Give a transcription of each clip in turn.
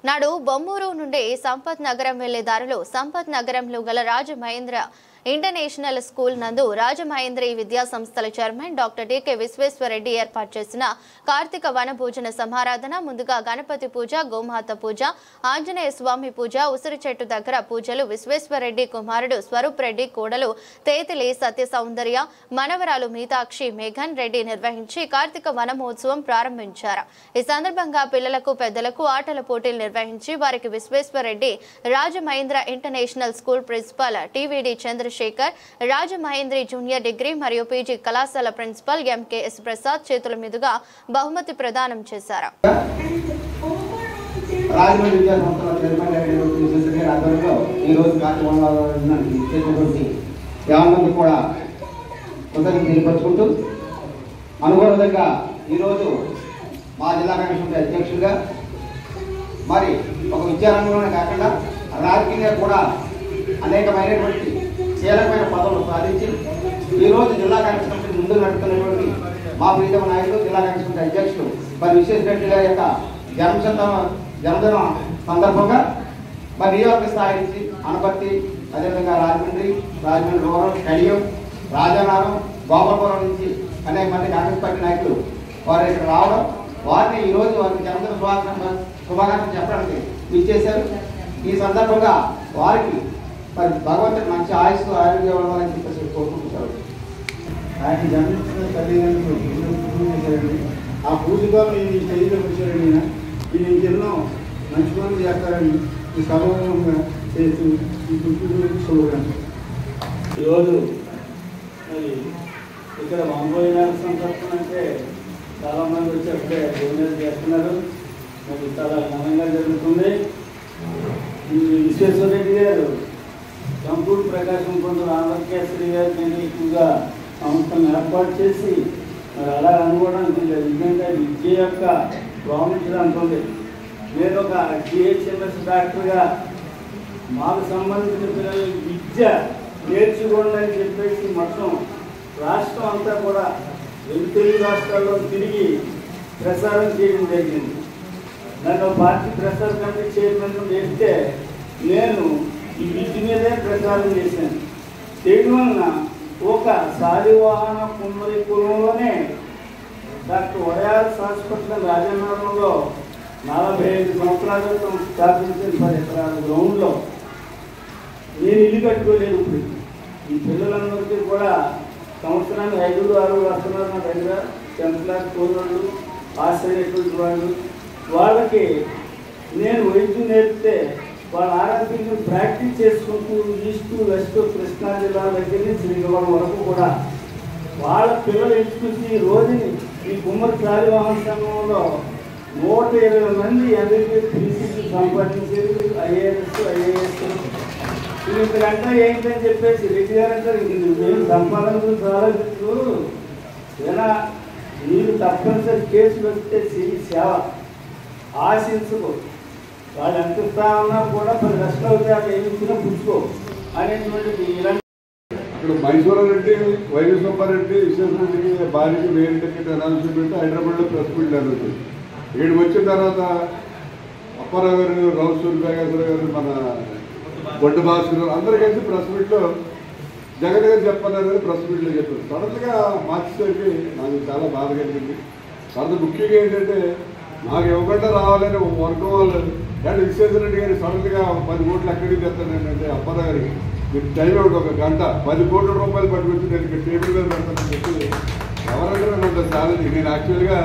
నాడు బొమ్మూరు నుండి సంపత్ నగరం వెళ్లే దారిలో సంపత్ నగరంలో గల రాజమహేంద్ర ఇంటర్నేషనల్ స్కూల్ నందు రాజమహేంద్రి విద్యా సంస్థల చైర్మన్ డాక్టర్ డి.కె. విశ్వేశ్వరరెడ్డి ఏర్పాటు చేసిన కార్తీక వన భోజన సమారాధన ముందుగా గణపతి పూజ, గోమాత పూజ, ఆంజనేయ స్వామి పూజ, ఉసిరి చెట్టు దగ్గర పూజలు విశ్వేశ్వరరెడ్డి కుమారుడు స్వరూప్ రెడ్డి కోడలు తేతిలి సత్య సౌందర్య మనవరాలు మీతాక్షి మేఘన్ రెడ్డి నిర్వహించి కార్తీక వన మహోత్సవం ప్రారంభించారు. ఈ సందర్భంగా పిల్లలకు పెద్దలకు ఆటల పోటీలు నిర్వహించి వారికి Vishweshwara Reddy Rajamahendra international school principal TVD Chandrasekhar, Rajamahendri junior degree మరియు పీజీ కళాశాల ప్రిన్సిపల్ ఎంకేఎస్ ప్రసాద్ చేతుల మీదుగా బహుమతి ప్రదానం చేశారు. మరి ఒక విద్యారంగంలోనే కాకుండా రాజకీయంగా కూడా అనేకమైనటువంటి కీలకమైన పదవులు సాధించి ఈరోజు జిల్లా కాంగ్రెస్ కమిటీ ముందు నడుపుతున్నటువంటి మా ప్రీతమ నాయకులు జిల్లా కాంగ్రెస్ కమిటీ అధ్యక్షులు మరి విశ్వేశ్వరరెడ్డి గారి యొక్క జన్మదిన సందర్భంగా మరి నియోజక స్థాయి నుంచి అనపర్తి, అదేవిధంగా రాజమండ్రి రూరల్, కడియం, రాజానగరం, గోపాలపురం నుంచి అనేక మంది కాంగ్రెస్ పార్టీ నాయకులు వారు ఇక్కడ రావడం, వారిని ఈరోజు వారికి జన్మదిన శుభాకాంక్షలు చెప్పడానికి ఇచ్చేశారు. ఈ సందర్భంగా వారికి మరి భగవంతుడు మంచి ఆయుస్సు ఆరోగ్యం ఇవ్వాలని చెప్పేసి కోరుకుంటున్నారు. ఆయన జన్మించిన తల్లిదండ్రులు ఆ పూజతో నేను ఈ శరీరం వచ్చారని ఈయన ఇంకెన్నో మంచి పనులు చేస్తారని ఈ సభంగా చేస్తూ ఈ పుట్టినరోజు శుభాకాంక్షలు. ఈరోజు మరి ఇక్కడ వంబోయినాథ సంతర్పణ అంటే చాలామంది వచ్చి అప్పుడే భోజనాలు చేస్తున్నారు. మరి చాలా ఘనంగా జరుగుతుంది. విశ్వేశ్వరరెడ్డి గారు కంప్యూటర్ ప్రకాశం పొందిన ఆంధ్రకేసరి గారి మీద ఎక్కువగా సంస్థను ఏర్పాటు చేసి మరి అలా అనుకోవడానికి ఎందుకంటే విద్య యొక్క ప్రాముఖ్యత అంటుంది. నేను ఒక GHMS డాక్టర్గా మాకు సంబంధించిన పిల్లలు విద్య నేర్చుకోండి అని చెప్పేసి మొత్తం రాష్ట్రం అంతా కూడా 2 తెలుగు రాష్ట్రాల్లో తిరిగి ప్రసారం చేయడం జరిగింది. నన్ను పార్టీ ప్రసార కమిటీ చైర్మన్ వేస్తే నేను ఈ విద్య మీదే ప్రచారం చేశాను. చేయడం వలన ఒక శాలివాహన కుమ్మరి కులంలోనే డాక్టర్ వడయాల్స్ హాస్పిటల్ రాజనగరంలో 45 సంవత్సరాల క్రితం స్థాపించిన 10 ఎకరాల గ్రౌండ్లో నేను ఇల్లు కట్టుకోలేదు. ఇప్పుడు ఈ పిల్లలందరికీ కూడా సంవత్సరానికి 5-6 వస్తున్నారు నా దగ్గర. 10th క్లాస్ కోళ్ళు ఆశ్చర్యటువంటి వాళ్ళు. వాళ్ళకి నేను వైద్యం నేర్పితే వాళ్ళ ఆరోగ్యం ప్రాక్టీస్ చేసుకుంటూ ఈస్ట్ వెస్ట్ కృష్ణా జిల్లా దగ్గర నుంచి శ్రీకాకుళం వరకు కూడా వాళ్ళ పిల్లలు ఎంచుకుని రోజుని ఈ కుమ్మరి శాలివాహన సంఘంలో 120 మంది MBBS PhD సంపాదించేది. IAS ఇంతకంటే ఏంటని చెప్పేసి రెడ్డి గారు అంటారు, నేను సంపాదన చాలా చెప్తూ ఏదైనా మీరు తప్పనిసరి కేసులు వస్తే సేవ ఆశించుకో, వాళ్ళు ఎంత ఇస్తా ఉన్నా కూడా 10 లక్షలు అవుతాయి, అక్కడ ఏమి ఇచ్చినా పుచ్చుకో అనేటువంటిది. ఇక్కడ మైసూరారెడ్డి, వైవి సుబ్బారెడ్డి, విశ్వేశ్వరరెడ్డికి భార్యకి వేరే టికెట్ అనౌన్స్మెంట్ పెట్టి హైదరాబాద్లో ప్రెస్ మీట్ జరుగుతుంది. ఇక్కడికి వచ్చిన తర్వాత అప్పారావు గారు, రావు సూర్యప్రకాశ్వర గారు, మన బొడ్డు భాస్కర్ అందరూ కలిసి ప్రెస్ మీట్లో జగన్ గారు చెప్పన్నారు ప్రెస్ మీట్లో చెప్పారు. సడన్గా మార్చేసరికి నాకు చాలా బాధ కలిగింది. తర్వాత ముఖ్యంగా ఏంటంటే నాకు ఇవ్వకుండా రావాలని వర్గం వాళ్ళు అంటే విశ్వేశ్వరరెడ్డి గారు సడన్గా 10 కోట్లు ఎక్కడికి తెస్తాను ఏంటంటే అప్పారావు గారికి మీరు టైం ఇవ్వడం 1 గంట 10 కోట్ల రూపాయలు పట్టుకొచ్చి నేను ఇక్కడ టేబుల్ మీద పెడతానని చెప్పి ఎవరైనా ఉంటుంది శాలరీ. నేను యాక్చువల్గా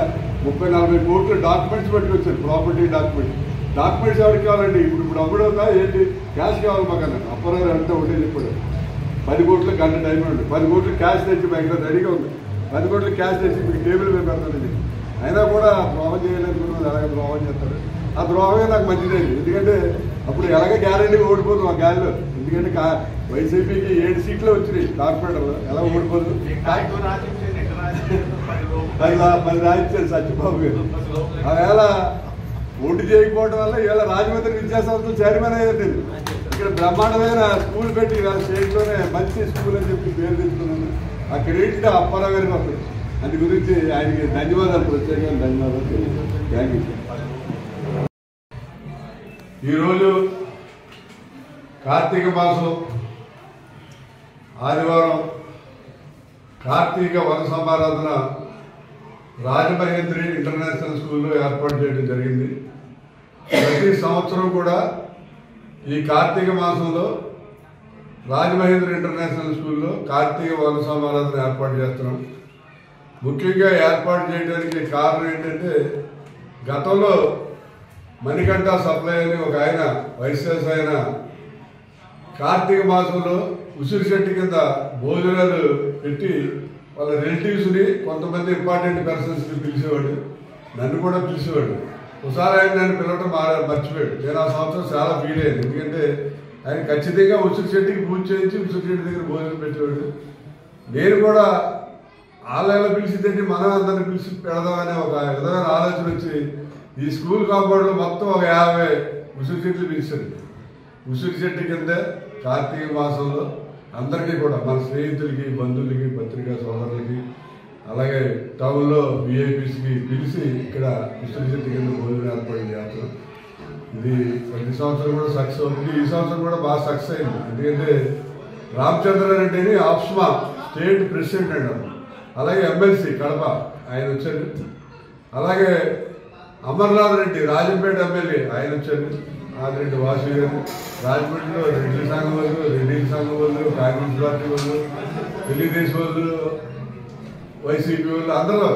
30-40 కోట్లు డాక్యుమెంట్స్ పట్టుకొచ్చాను, ప్రాపర్టీ డాక్యుమెంట్స్ ఎవరికి కావాలండి? ఇప్పుడు అమ్ముడవుతా ఏంటి క్యాష్ కావాలి మాకు అన్నాను. అప్పారావు అంతా ఉంటే చెప్పాడు 10 కోట్లు గంట టైం ఉండి 10 కోట్లు క్యాష్ తెచ్చి బ్యాంక్లో రెడీగా ఉంది. 10 కోట్లు క్యాష్ తెచ్చి మీకు టేబుల్ మీద పెడతానండి. అయినా కూడా ద్రోహం చేయలేదుకున్నది ఎలాగ ద్రోహం చేస్తాడు. ఆ ద్రోహమే నాకు మంచిదండి. ఎందుకంటే అప్పుడు ఎలాగ గ్యారెంటీగా ఓడిపోదు ఆ గాలిలో. ఎందుకంటే వైసీపీకి 7 సీట్లు వచ్చినాయి కార్పొరేటర్లు, ఎలా ఓడిపోదు? 10 రాయించారు సత్యబాబు గారు. ఆవేళ ఓటు చేయకపోవడం వల్ల ఇవాళ రాజమండ్రి విద్యాసంస్థలు చైర్మన్ అయ్యారు. నేను ఇక్కడ బ్రహ్మాండమైన స్కూల్ పెట్టి ఇవాళ స్టేట్లోనే మంచి స్కూల్ అని చెప్పి పేరు తెచ్చుకున్నాను. ఆ క్రెడిట్ అప్పారావు గారికి వస్తుంది. అందు గురించి ఆయనకి ధన్యవాదాలు, ప్రత్యేకంగా ధన్యవాదాలు. Thank you. ఈరోజు కార్తీక మాసం ఆదివారం కార్తీక వన సమారాధన రాజమహేంద్రి ఇంటర్నేషనల్ స్కూల్లో ఏర్పాటు చేయడం జరిగింది. ప్రతి సంవత్సరం కూడా ఈ కార్తీక మాసంలో రాజమహేంద్రి ఇంటర్నేషనల్ స్కూల్లో కార్తీక వన సమారాధన ఏర్పాటు చేస్తున్నాం. ముఖ్యంగా ఏర్పాటు చేయడానికి కారణం ఏంటంటే, గతంలో మణికంఠ సప్లై అని ఒక ఆయన వైఎస్ఆర్ ఆయన కార్తీక మాసంలో ఉసిరి చెట్టు కింద భోజనాలు పెట్టి వాళ్ళ రిలేటివ్స్ని కొంతమంది ఇంపార్టెంట్ పర్సన్స్ని పిలిచేవాడు. నన్ను కూడా పిలిచేవాడు. ఒకసారి ఆయన నన్ను పిలవడం మర్చిపోయాడు. నేను ఆ సంవత్సరం చాలా ఫీల్ అయ్యాను. ఎందుకంటే ఆయన ఖచ్చితంగా ఉసిరి చెట్టుకి పూజ చేయించి ఉసిరి చెట్టు దగ్గర భోజనం పెట్టేవాడు. నేను కూడా వాళ్ళ పిలిచిందంటే మనం అందరిని పిలిచి పెడదామనే ఒక విధమైన ఆలోచన వచ్చి ఈ స్కూల్ కాంపౌండ్లో మొత్తం ఒక 50 ఉసిరి చెట్లు పిలిచాడు. ఉసిరి చెట్టు కింద కార్తీక మాసంలో అందరికీ కూడా మన స్నేహితులకి, బంధువులకి, పత్రికా సోదరులకి, అలాగే టౌన్లో విఐపీస్కి పిలిచి ఇక్కడ ఉసిరి చెట్టు కింద భోజనం ఏర్పాటు చేస్తున్నాం. ఇది ప్రతి సంవత్సరం కూడా సక్సెస్ అవుతుంది. ఈ సంవత్సరం కూడా బాగా సక్సెస్ అయింది. ఎందుకంటే రామచంద్రారెడ్డిని ఆప్స్మా స్టేట్ ప్రెసిడెంట్ అంటారు. అలాగే ఎమ్మెల్సీ కడప ఆయన వచ్చారు. అలాగే అమర్నాథ్ రెడ్డి రాజంపేట ఎమ్మెల్యే ఆయన వచ్చారు. ఆదిరెడ్డి వాసు గారు రాజమండ్రిలో రెడ్డి సంఘం వాళ్ళు, రెడ్డి సంఘం వాళ్ళు, కాంగ్రెస్ పార్టీ వాళ్ళు, తెలుగుదేశం వాళ్ళు, వైసీపీ వాళ్ళు అందరూ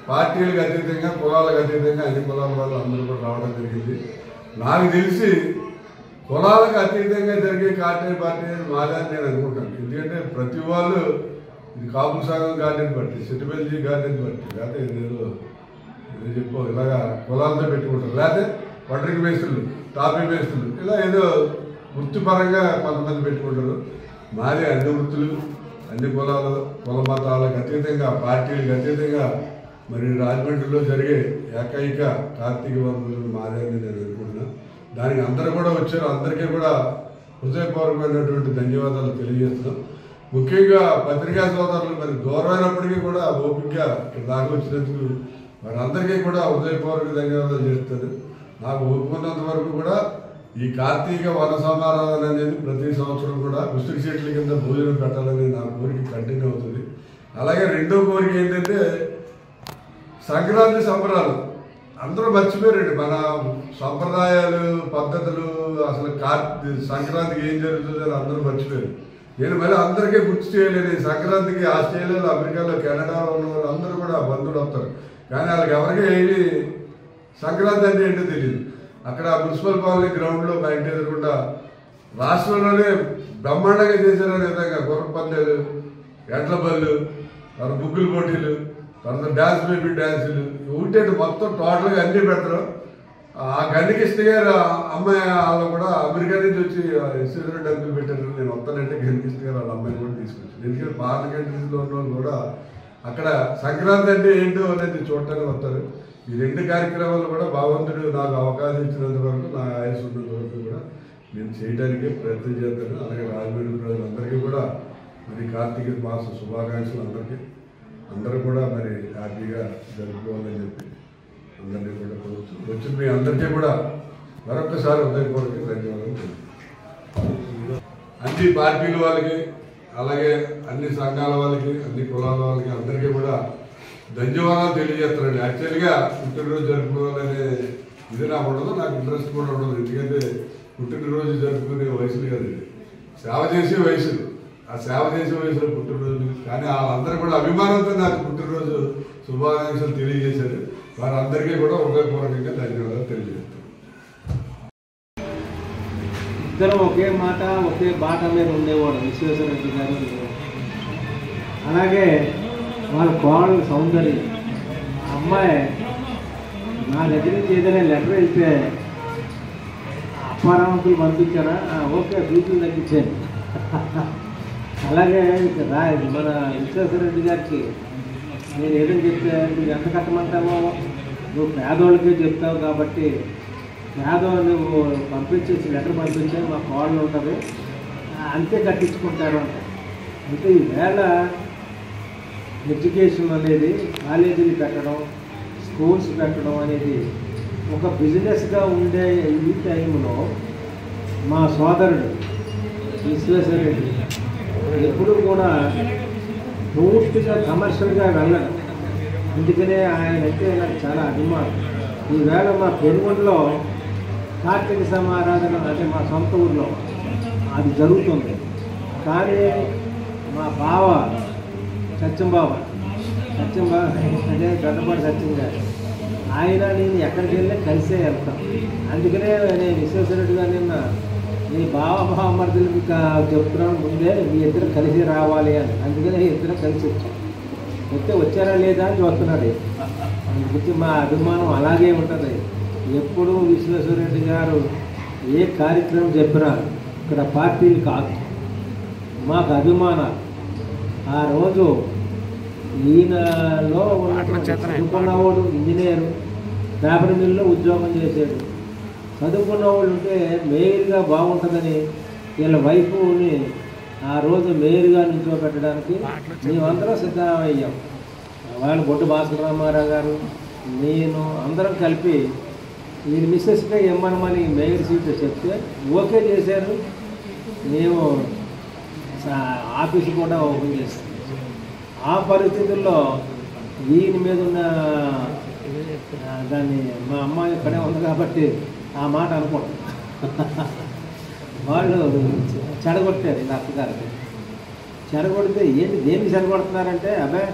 పార్టీలకు అతీతంగా, కులాలకు అతీతంగా అన్ని కులాల వాళ్ళు అందరూ కూడా రావడం జరిగింది. నాకు తెలిసి కులాలకు అతీతంగా జరిగే కార్తీక పార్టీ మాదని నేను అనుకుంటాను. ఎందుకంటే ప్రతి వాళ్ళు ఇది కాపుల సంఘం గార్డెన్ బట్టి, సెటిబెల్జీ గార్డెన్ బట్టి, లేకపోతే ఏదో చెప్పు ఇలాగా కులాలతో పెట్టుకుంటారు, లేకపోతే వడ్రికి మేస్తులు, టాపీ మేస్తులు, ఇలా ఏదో వృత్తిపరంగా కొంతమంది పెట్టుకుంటారు. మాది అన్ని వృత్తులు, అన్ని కులాలు, కుల మతాలకు అతీతంగా, పార్టీలకు అతీతంగా మరి రాజమండ్రిలో జరిగే ఏకైక కార్తీక వనం మాదే అని నేను అనుకుంటున్నాను. దానికి అందరూ కూడా వచ్చారు. అందరికీ కూడా హృదయపూర్వకమైనటువంటి ధన్యవాదాలు తెలియజేస్తున్నాం. ముఖ్యంగా పత్రికా సోదరులు మరి దూరమైనప్పటికీ కూడా ఓపికగా దాకా వచ్చినందుకు వారందరికీ కూడా హృదయపూర్వక ధన్యవాదాలు చేస్తారు. నాకు ఒప్పుకున్నంత వరకు కూడా ఈ కార్తీక వన సమారాధన అనేది ప్రతి సంవత్సరం కూడా ఉసిరి చెట్ల కింద భోజనం పెట్టాలని నా కోరిక కంటిన్యూ అవుతుంది. అలాగే రెండో కోరిక ఏంటంటే, సంక్రాంతి సంబరాలు అందరూ మర్చిపోయారండి. మన సంప్రదాయాలు, పద్ధతులు, అసలు సంక్రాంతికి ఏం జరుగుతుందని అందరూ మర్చిపోయారు. నేను మళ్ళీ అందరికీ గుర్తు చేయలేని సంక్రాంతికి ఆస్ట్రేలియాలో, అమెరికాలో, కెనడాలో ఉన్న వాళ్ళు అందరూ కూడా బంధువులు వస్తారు. కానీ వాళ్ళకి ఎవరికి ఏమి సంక్రాంతి అంటే ఏంటో తెలియదు. అక్కడ మున్సిపల్ కాలనీ గ్రౌండ్లో బయట ఎదురకుండా రాష్ట్రంలోనే బ్రహ్మాండంగా చేశారనే విధంగా గుర్ర పందాలు, ఎడ్ల బళ్ళు, తర్వాత ముగ్గులు పోటీలు, తర్వాత డ్యాన్స్ బేబీ డ్యాన్సులు, ఊటేటు మొత్తం టోటల్గా అన్నీ పెడతారు. ఆ గండికృష్ణ గారు అమ్మాయి వాళ్ళు కూడా అమెరికా నుంచి వచ్చి ఎస్సీరెడ్డి అంకులు పెట్టారు. నేను వస్తానంటే గండికృష్ణ గారు వాళ్ళ అమ్మాయిని కూడా తీసుకొచ్చాను. ఎందుకంటే పాత కంట్రీస్లో ఉన్న వాళ్ళు కూడా అక్కడ సంక్రాంతి అంటే ఏంటో అనేది చూడటానికి వస్తారు. ఈ రెండు కార్యక్రమాలు కూడా భగవంతుడు నాకు అవకాశం ఇచ్చినంత వరకు, నా ఆయుష్ ఉన్నంత వరకు కూడా నేను చేయడానికి ప్రయత్నం చేస్తాను. అలాగే రాజమండ్రి ప్రజలందరికీ కూడా మరి కార్తీక మాస శుభాకాంక్షలు అందరూ కూడా మరి హ్యాపీగా జరుపుకోవాలని చెప్పి అందరినీ కూడా కోరుతూ వచ్చిన మీ అందరికీ కూడా మరొకసారి హృదయపూర్వక ధన్యవాదాలు. అన్ని పార్టీల వాళ్ళకి, అలాగే అన్ని సంఘాల వాళ్ళకి, అన్ని కులాల వాళ్ళకి అందరికీ కూడా ధన్యవాదాలు తెలియజేస్తానండి. యాక్చువల్గా పుట్టినరోజు జరుపుకోవాలనే ఇది నాకు ఉండదు, నాకు ఇంట్రెస్ట్ కూడా ఉండదు. ఎందుకంటే పుట్టినరోజు జరుపుకునే వయసులు కదండి, సేవ చేసే వయసులు. ఆ సేవ చేసే వయసులో పుట్టినరోజు, కానీ వాళ్ళందరూ కూడా అభిమానంతో నాకు పుట్టినరోజు శుభాకాంక్షలు తెలియజేశారు. వారందరికీ కూడా హృదయపూర్వకంగా ధన్యవాదాలు తెలియజేస్తాను. ఇద్దరం ఒకే మాట, ఒకే బాట మీద ఉండేవాడు విశ్వేశ్వరరెడ్డి గారు. అలాగే వాళ్ళ కోడలు సౌందర్యం, అమ్మాయి నా దగ్గర నుంచి ఏదైనా లెటర్ వెళ్తే అప్పారామంతులు పంపించారా, ఓకే బీపీలు తగ్గించాను. అలాగే మన విశ్వేశ్వరరెడ్డి గారికి నేను ఏదైనా చెప్తే నువ్వు ఎంత కట్టమంటావో నువ్వు పేదోళ్ళకే చెప్తావు కాబట్టి పేదోళ్ళు నువ్వు పంపించేసి లెటర్ పంపించే మా కోళ్ళు ఉంటుంది అంతే కట్టించుకుంటారు అంట. అంటే ఈవేళ ఎడ్యుకేషన్ అనేది కాలేజీలు పెట్టడం, స్కూల్స్ పెట్టడం అనేది ఒక బిజినెస్గా ఉండే ఈ టైంలో మా సోదరుడు విశ్వేశ్వరరెడ్డి ఎప్పుడు కూడా పూర్తిగా కమర్షియల్గా వెళ్ళడం, అందుకనే ఆయన అంటే నాకు చాలా అభిమానం. ఈవేళ మా పెనుగొండలో కార్తీక సమారాధన అంటే మా సొంత ఊర్లో అది జరుగుతుంది. కానీ మా బావ సత్యం అంటే గడ్డపాటి సత్యం గారు, ఆయన నేను ఎక్కడికి వెళ్ళి కలిసే వెళ్తాం. అందుకనే నేను విశ్వేశ్వరరెడ్డి గారు నిన్న మీ బావమర్దులు చెప్తున్నాను ముందే మీ ఇద్దరు కలిసి రావాలి అని. అందుకనే ఇద్దరు కలిసి వచ్చాం. వచ్చారా లేదా అని చూస్తున్నాడు. గురించి మా అభిమానం అలాగే ఉంటుంది. ఎప్పుడూ విశ్వేశ్వరరెడ్డి గారు ఏ కార్యక్రమం చెప్పినా ఇక్కడ పార్టీలు కాదు, మాకు అభిమానాలు. ఆ రోజు ఈయనలో చదువుకున్నవాడు ఇంజనీరు, పేపర్ మిల్లులో ఉద్యోగం చేశాడు. చదువుకున్న వాళ్ళు ఉంటే మేయర్గా బాగుంటుందని వీళ్ళ వైపుని ఆ రోజు మేయర్గా నిల్చోబెట్టడానికి మేమందరం సిద్ధమయ్యాం. వాళ్ళు బొడ్డు భాస్కర రామారావు గారు, నేను అందరం కలిపి ఈయన మిస్సెస్గా ఇమ్మనమని మేయర్ సీటు చెప్తే ఓకే చేశారు. మేము ఆఫీసు కూడా ఓపెన్ చేస్తాం. ఆ పరిస్థితుల్లో ఈయన మీద ఉన్న దాన్ని మా అమ్మాయి ఇక్కడే ఉంది కాబట్టి ఆ మాట అనుకోండి. వాళ్ళు చెడగొట్టారు ఇలా అత్తగారికి. చెడగొడితే ఏంటి దేనికి చెడగొడుతున్నారంటే అబ్బాయి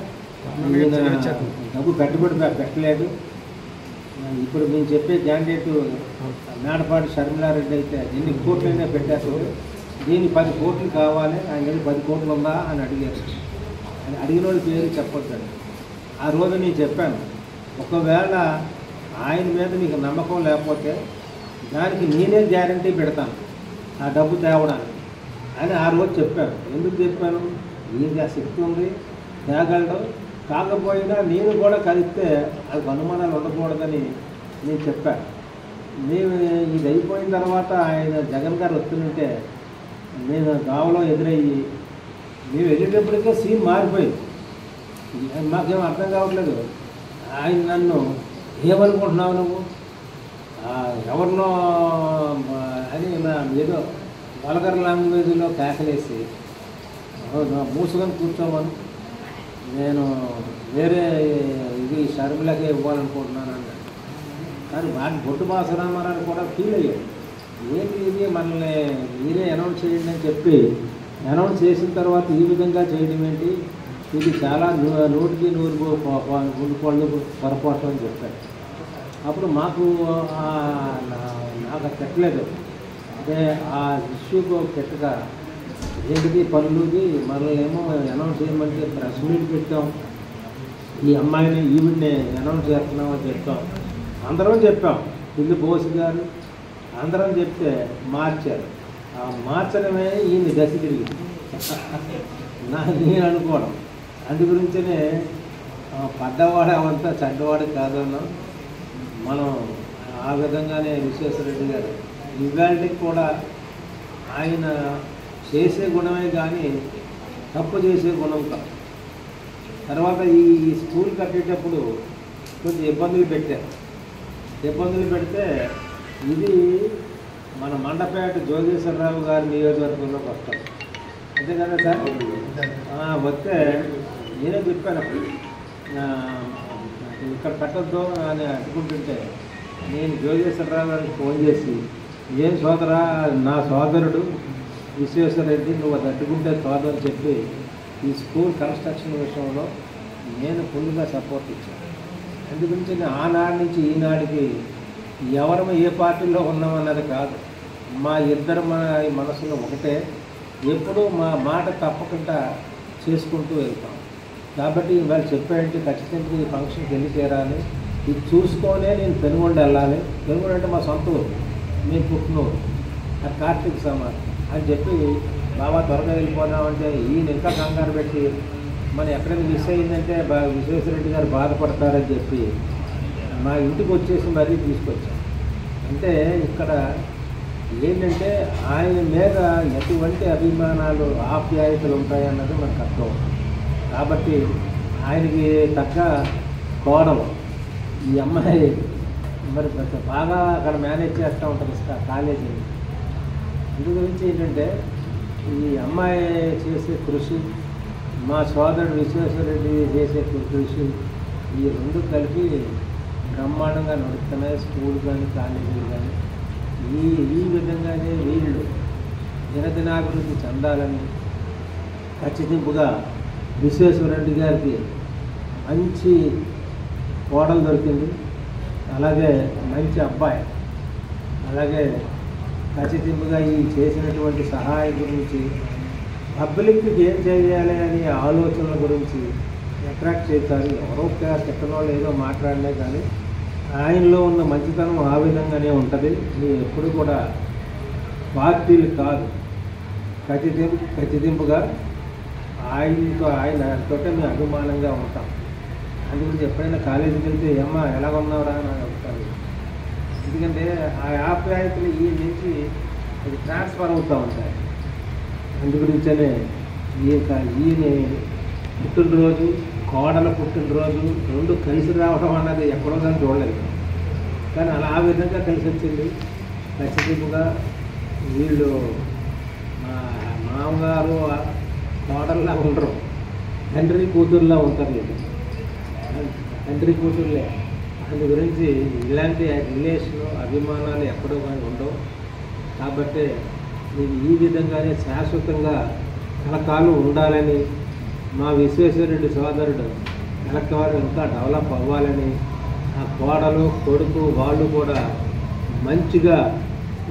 డబ్బు పెట్టుబడి పెట్టలేదు. ఇప్పుడు మేము చెప్పే క్యాండిడేట్ మేడపాటి షర్మిలారెడ్డి అయితే ఎన్ని కోట్లైనా పెట్టారు, దీన్ని 10 కోట్లు కావాలి, ఆయన దగ్గర 10 కోట్లు ఉందా అని అడిగారు. అడిగిన వాళ్ళ పేరు చెప్పొద్దండి. ఆ రోజు నేను చెప్పాను, ఒకవేళ ఆయన మీద మీకు నమ్మకం లేకపోతే దానికి నేనే గ్యారంటీ పెడతాను ఆ డబ్బు తేవడానికి అని ఆ రోజు చెప్పాను. ఎందుకు చెప్పాను, ఈయనకి ఆ శక్తి ఉంది, తేగలడం. కాకపోయినా నేను కూడా కలిస్తే అది అనుమానాలు ఉండకూడదని నేను చెప్పాను. మేము ఇది అయిపోయిన తర్వాత ఆయన జగన్ గారు వస్తుంటే నేను గావలో ఎదురయ్యి మేము వెళ్ళేటప్పటికే సీన్ మారిపోయింది. మాకేం అర్థం కావట్లేదు. ఆయన నన్ను ఏమనుకుంటున్నావు నువ్వు, ఎవరినో అని ఏదో వల్గర్ లాంగ్వేజ్లో కేకలేసి మూసుకొని కూర్చోమని, నేను వేరే ఇది షర్మిలకే ఇవ్వాలనుకుంటున్నాను అన్నాడు. కానీ వాటి బొట్టు భాస్కరరామారావు కూడా ఫీల్ అయ్యాడు. ఏంటి ఇది, మనల్ని మీరే అనౌన్స్ చేయండి అని చెప్పి అనౌన్స్ చేసిన తర్వాత ఈ విధంగా చేయడం ఏంటి, ఇది చాలా 100కి 100 పళ్ళు పొరపాటు అని చెప్పాడు. అప్పుడు మాకు నాకు పెట్టలేదు. అంటే ఆ ఇష్యూకు పెట్టగా ఏంటిది పనులుది, మనల్ని ఏమో అనౌన్స్ చేయమంటే ప్రెస్ మీట్ పెట్టాం, ఈ అమ్మాయిని ఈవిడ్ని అనౌన్స్ చేస్తున్నామని చెప్పాం. అందరం చెప్పాం, పిల్లి బోస్ గారు అందరం చెప్తే మార్చారు. ఆ మార్చడమే ఈయన దశ తిరిగింది నేను అనుకోవడం. అందు గురించనే పడ్డవాడు అవంతా చెడ్డవాడు కాదన్నాం. మనం ఆ విధంగానే విశ్వేశ్వరరెడ్డి గారు ఇవాళకి కూడా ఆయన చేసే గుణమే కానీ తప్పు చేసే గుణం కాదు. తర్వాత ఈ స్కూల్ కట్టేటప్పుడు కొంచెం ఇబ్బందులు పెడితే ఇది మన మండపేట జోగేశ్వరరావు గారి నియోజకవర్గంలోకి వస్తాం. అంతే కదా సార్, వస్తే నేనే చెప్పాను ఇక్కడ పెట్టద్దు అని అడ్డుకుంటుంటే నేను జోగేశ్వరరావు గారికి ఫోన్ చేసి, ఏం సోదరా, నా సోదరుడు విశ్వేశ్వరరెడ్డి నువ్వు అది అడ్డుకుంటే సోదరు చెప్పి ఈ స్కూల్ కన్స్ట్రక్షన్ విషయంలో నేను ఫుల్గా సపోర్ట్ ఇచ్చాను. అందుగురించి ఆనాటి నుంచి ఈనాటికి ఎవరము ఏ పార్టీలో ఉన్నామన్నది కాదు, మా ఇద్దరు మనసులో ఒకటే. ఎప్పుడూ మా మాట తప్పకుండా చేసుకుంటూ వెళ్తాం. కాబట్టి వాళ్ళు చెప్పారంటే ఖచ్చితంగా ఈ ఫంక్షన్కి వెళ్ళి చేరాలి, ఇది చూసుకొనే నేను పెనుగొండ వెళ్ళాలి. పెనుగొండ అంటే మా సొంత ఊరు, నేను పుట్టినూరు, అది కార్తీక సమాధి అని చెప్పి బాబా త్వరగా వెళ్ళిపోదామంటే ఈయన ఇంకా కంగారు పెట్టి మనం ఎక్కడైనా మిస్ అయిందంటే విశ్వేశ్వరరెడ్డి గారు బాధపడతారని చెప్పి మా ఇంటికి వచ్చేసి మరీ తీసుకొచ్చాం. అంటే ఇక్కడ ఏంటంటే ఆయన మీద ఎటువంటి అభిమానాలు ఆప్యాయతలు ఉంటాయన్నది మనకు అర్థం. కాబట్టి ఆయనకి తగ్గ కోడలు ఈ అమ్మాయి మరి బాగా అక్కడ మేనేజ్ చేస్తూ ఉంటారు కాలేజీ. ఇందు గురించి ఏంటంటే ఈ అమ్మాయి చేసే కృషి, మా సోదరుడు విశ్వేశ్వరరెడ్డి చేసే కృషి, ఈ రెండు కలిపి బ్రహ్మాండంగా నడుస్తున్నాయి స్కూల్ కానీ కాలేజీలు కానీ. ఈ విధంగానే వీళ్ళు దినదినాభివృద్ధి చెందాలని ఖచ్చితంగా విశ్వేశ్వరరెడ్డి గారికి మంచి కోడలు దొరికింది, అలాగే మంచి అబ్బాయి, అలాగే ఖచ్చితంగా ఈ చేసినటువంటి సహాయం గురించి పబ్లిక్కి ఏం చేయాలి అనే ఆలోచనల గురించి అట్రాక్ట్ చేస్తారు. ఎవరో వాళ్ళు ఏదో మాట్లాడలే కానీ ఆయనలో ఉన్న మంచితనం ఆ విధంగానే ఉంటుంది. మీ ఎప్పుడు కూడా పార్టీలు కాదు, ఖచ్చితంగా ఆయనతోటే మేము అభిమానంగా ఉంటాం. అందుగురించి ఎప్పుడైనా కాలేజీకి వెళ్తే ఏమ్మా ఎలా ఉన్నావురా అని అడుగుతారు. ఎందుకంటే ఆ ఆప్యాయతలు ఈ నుంచి అది ట్రాన్స్ఫర్ అవుతూ ఉంటాయి. అందుగురించనే ఈయన పుట్టినరోజు, కోడల పుట్టినరోజు రెండు కలిసి రావడం అన్నది ఎక్కడో కానీ చూడలేదు, కానీ అలా ఆ విధంగా కలిసి వచ్చింది. ఖచ్చితంగా వీళ్ళు మామగారు కోడల్లా ఉండరు, తండ్రి కూతురులా ఉంటారు. వీళ్ళు తండ్రి కూతురులే. అందు గురించి ఇలాంటి రిలేషను అభిమానాలు ఎక్కడో కానీ ఉండవు. కాబట్టి నేను ఈ విధంగానే శాశ్వతంగా కలకాలం ఉండాలని, మా విశ్వేశ్వరరెడ్డి సోదరుడు కలకాలం ఇంకా డెవలప్ అవ్వాలని, ఆ కోడలు కొడుకు వాళ్ళు కూడా మంచిగా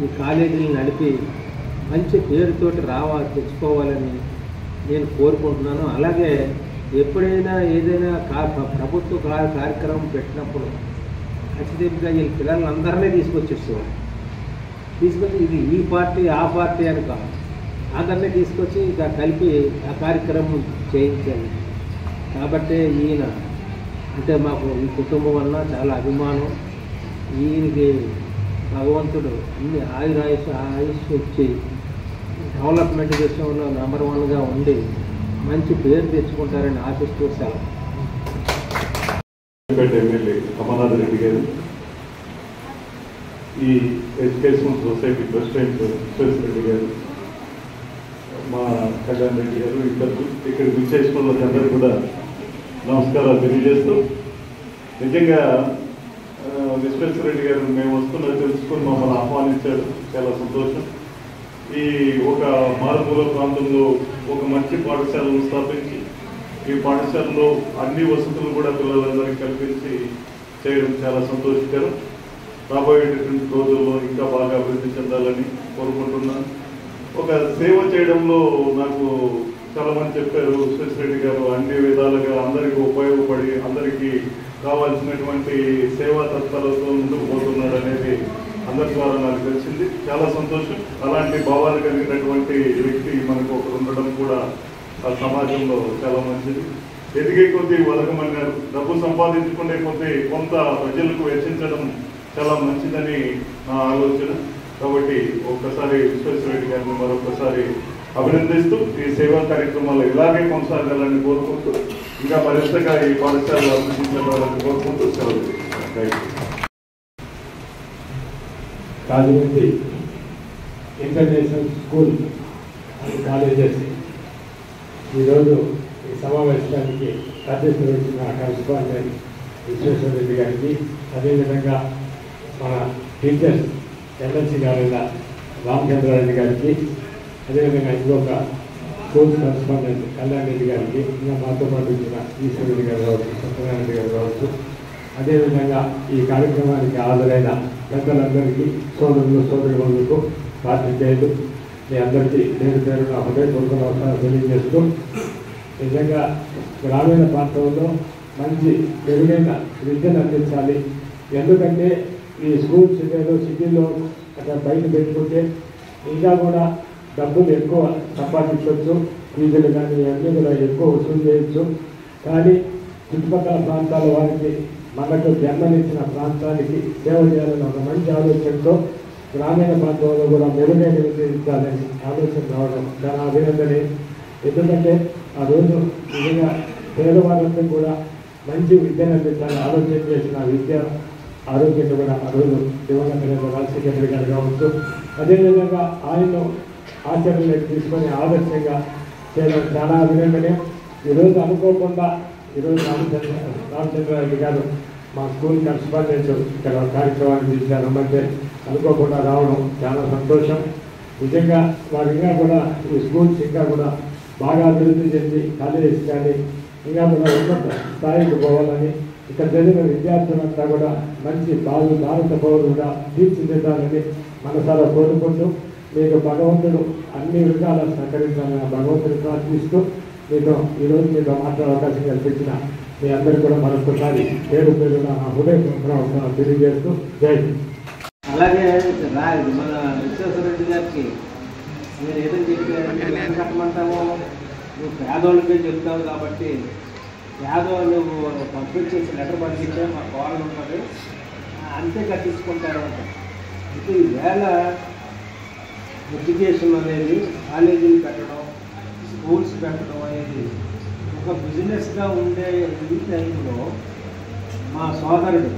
ఈ కాలేజీని నడిపి మంచి పేరుతోటి తెచ్చుకోవాలని నేను కోరుకుంటున్నాను. అలాగే ఎప్పుడైనా ఏదైనా ప్రభుత్వ కార్యక్రమం పెట్టినప్పుడు ఖచ్చితంగా ఈ పిల్లలందరినీ తీసుకొచ్చి ఇది ఈ పార్టీ ఆ పార్టీ అని కాదు, అందరినీ తీసుకొచ్చి ఇక కలిపి ఆ కార్యక్రమం చేయించాలి. కాబట్టి ఈయన అంటే మాకు ఈ కుటుంబం వల్ల చాలా అభిమానం. ఈయనకి భగవంతుడు అన్ని ఆయుష్ ఇచ్చి డెవలప్మెంట్ విషయంలో నెంబర్ 1గా ఉండి మంచి పేరు తెచ్చుకుంటారని ఆశిస్తూ సెలవు. ఎమ్మెల్యే అమర్నాథ్ రెడ్డి గారు, ఈ ఎడ్యుకేషన్ సొసైటీ ప్రెసిడెంట్ విశ్వేశ్వరరెడ్డి గారు, మా కళ్యాణ్ రెడ్డి గారు, ఇద్దరు ఇక్కడ విచ్చేసిన అందరూ కూడా నమస్కారాలు తెలియజేస్తూ, నిజంగా విశ్వేశ్వరరెడ్డి గారు మేము వస్తున్నది తెలుసుకొని మమ్మల్ని ఆహ్వానించాడు. చాలా సంతోషం. ఈ ఒక మారుమూల ప్రాంతంలో ఒక మంచి పాఠశాలను స్థాపించి ఈ పాఠశాలలో అన్ని వసతులు కూడా పిల్లలందరికీ కల్పించి చేయడం చాలా సంతోషకరం. రాబోయేటటువంటి రోజుల్లో ఇంకా బాగా అభివృద్ధి చెందాలని కోరుకుంటున్నాను. ఒక సేవ చేయడంలో నాకు చాలా మంది చెప్పారు, విశ్వేశ్వరరెడ్డి గారు అన్ని విధాలుగా అందరికీ ఉపయోగపడి అందరికీ కావాల్సినటువంటి సేవా తత్పరతో ముందుకు పోతున్నాడు అనేది అందరి ద్వారా నాకు తెలిసింది. చాలా సంతోషం. అలాంటి భావాలు కలిగినటువంటి వ్యక్తి మనకు ఒకరు ఉండడం కూడా ఆ సమాజంలో చాలా మంచిది. ఎదిగే కొద్దీ వలగమన్నారు, డబ్బు సంపాదించుకునే కొద్దీ కొంత ప్రజలకు వెచ్చించడం చాలా మంచిదని నా ఆలోచన. కాబట్టి ఒక్కసారి విశ్వేశ్వరరెడ్డి గారిని మరొకసారి అభినందిస్తూ ఈ సేవా కార్యక్రమాలు ఇలాగే కొనసాగాలని కోరుకుంటూ ఇంకా మరింతగా ఈ పాఠశాలలో అభివృద్ధి చెందాలని కోరుకుంటూ సెలవు. Rajahmundry international school and colleges ఈరోజు ఈ సమావేశానికి అధ్యక్షత వహించిన కరెస్పాండెంట్ విశ్వేశ్వరరెడ్డి గారికి, అదేవిధంగా మన టీచర్స్ ఎమ్మెల్సీ గారైన రామచంద్రారెడ్డి గారికి, అదేవిధంగా ఇంకొక స్కూల్ కరెస్పాండెంట్ కళ్యాణ్ రెడ్డి గారికి, ఇంకా మాతో పాటు ఇచ్చిన ఈశ్వరెడ్డి గారు కావచ్చు, సత్యనారాయణ రెడ్డి గారు కావచ్చు, అదేవిధంగా ఈ కార్యక్రమానికి హాజరైన పెద్దలందరికీ, సోదరులకు, పాత్రికేయులు, మీ అందరికీ పేరు పేరున హృదయపూర్వక నమస్కారాలు తెలియజేస్తూ, నిజంగా గ్రామీణ ప్రాంతంలో మంచి మెరుగైన విద్యను అందించాలి. ఎందుకంటే ఈ స్కూల్స్ సిటీలో అక్కడ బయట పెట్టుకుంటే ఇంకా కూడా డబ్బులు ఎక్కువ సంపాదించవచ్చు, ఫీజులు కానీ అన్నీ కూడా ఎక్కువ వసూలు చేయొచ్చు. కానీ చుట్టుపక్కల ప్రాంతాల వారికి మనకు జన్మనిచ్చిన ప్రాంతానికి సేవ చేయాలని ఒక మంచి ఆలోచనతో గ్రామీణ ప్రాంతంలో కూడా మెరుగైన విద్యించాలని ఆలోచన రావడం దాని అభినందనే. ఎందుకంటే ఆ రోజు నిజంగా పేదవాళ్ళందరూ కూడా మంచి విద్యను అందించాలని ఆలోచన చేసిన ఆరోగ్యంగా కూడా ఆ రోజు దివంగత నేత రాజశేఖర రెడ్డి గారు కావచ్చు, అదేవిధంగా ఆయన ఆచరణలోకి తీసుకొని ఆదర్శంగా చేయడం చాలా అభినందనీయం. ఈరోజు అనుకోకుండా ఈరోజు రామచంద్రారెడ్డి గారు మా స్కూల్ కరెస్పాండెంట్ ఇక్కడ కార్యక్రమాన్ని తీసుకురమ్మంటే అనుకోకుండా రావడం చాలా సంతోషం. నిజంగా వారు ఇంకా కూడా ఈ స్కూల్స్ ఇంకా కూడా బాగా అభివృద్ధి చెంది కాలేజెస్ కానీ ఇంకా కూడా ఉన్నత స్థాయికి పోవాలని, ఇక్కడ చదివిన విద్యార్థులంతా కూడా మంచి భారత పౌరులుగా తీర్చిదిద్దాలని మనసారా కోరుకుంటూ మీకు భగవంతుడు అన్ని విధాలా సహకరించాలని భగవంతుని ప్రార్థిస్తూ ఈరోజు మీతో మాట్లాడే అవకాశం కల్పించిన మీ అందరికీ కూడా మరొకసారి పేరు నా హృదయపూర్వక తెలియజేస్తూ జై హింద్. అలాగే మన విశ్వేశ్వరరెడ్డి గారికి నేను ఏదో చెప్పి కట్టమంటామో నువ్వు పేదోళ్ళకే చెప్తావు కాబట్టి పేదోళ్ళు పంపించేసి లెటర్ పంపించే మా కాళ్ళు ఉంటుంది అంతే కట్టించుకుంటారు అంట. అయితే ఈవేళ ఎడ్యుకేషన్ అనేది కాలేజీలు పెట్టడం, స్కూల్స్ పెట్టడం అనేది ఒక బిజినెస్గా ఉండే ఈ టైంలో మా సోదరుడు